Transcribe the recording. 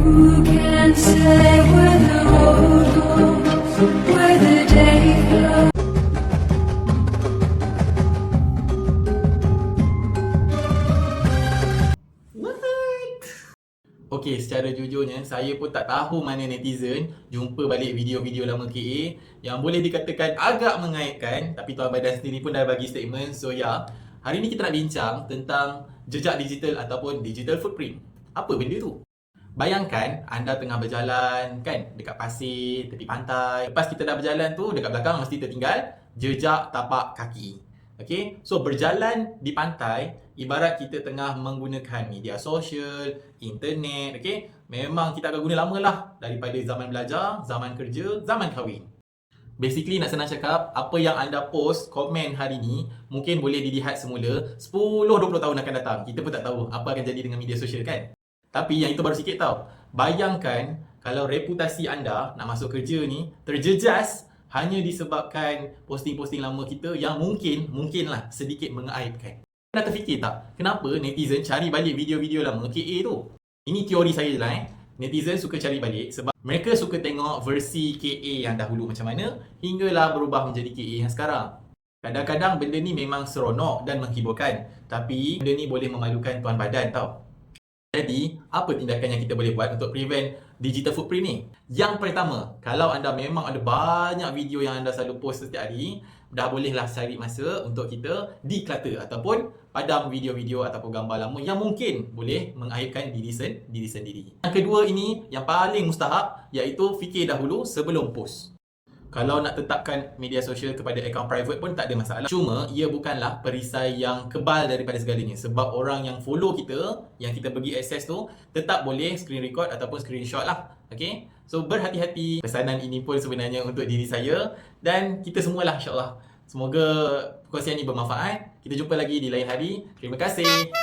Who can say where the road goes, where the day flows? What? Okey, secara jujurnya saya pun tak tahu mana netizen jumpa balik video-video lama KA yang boleh dikatakan agak mengaitkan, tapi Tuan Badan sendiri pun dah bagi statement. So ya, hari ni kita nak bincang tentang jejak digital ataupun digital footprint. Apa benda tu? Bayangkan anda tengah berjalan kan dekat pasir, tepi pantai. Lepas kita dah berjalan tu, dekat belakang mesti tertinggal jejak tapak kaki. Okay, so berjalan di pantai ibarat kita tengah menggunakan media sosial, internet. Okay, memang kita akan guna lama lah daripada zaman belajar, zaman kerja, zaman kahwin. Basically nak senang cakap, apa yang anda post, komen hari ni mungkin boleh dilihat semula 10-20 tahun akan datang. Kita pun tak tahu apa akan jadi dengan media sosial kan. Tapi yang itu baru sikit tau. Bayangkan kalau reputasi anda nak masuk kerja ni terjejas hanya disebabkan posting-posting lama kita yang mungkinlah sedikit mengaibkan. Anda terfikir tak kenapa netizen cari balik video-video lama KA tu? Ini teori saya je lah Netizen suka cari balik sebab mereka suka tengok versi KA yang dahulu macam mana hinggalah berubah menjadi KA yang sekarang. Kadang-kadang benda ni memang seronok dan menghiburkan, tapi benda ni boleh memalukan tuan badan tau. Jadi, apa tindakan yang kita boleh buat untuk prevent digital footprint ni? Yang pertama, kalau anda memang ada banyak video yang anda selalu post setiap hari, dah bolehlah cari masa untuk kita declutter ataupun padam video-video ataupun gambar lama yang mungkin boleh mengaibkan diri sendiri. Yang kedua ini, yang paling mustahak, iaitu fikir dahulu sebelum post. Kalau nak tetapkan media sosial kepada akaun private pun tak ada masalah. Cuma ia bukanlah perisai yang kebal daripada segalanya. Sebab orang yang follow kita, yang kita bagi akses tu, tetap boleh screen record ataupun screenshot lah. Okay? So berhati-hati. Pesanan ini pun sebenarnya untuk diri saya dan kita semualah insyaAllah. Semoga perkongsian ini bermanfaat. Kita jumpa lagi di lain hari. Terima kasih.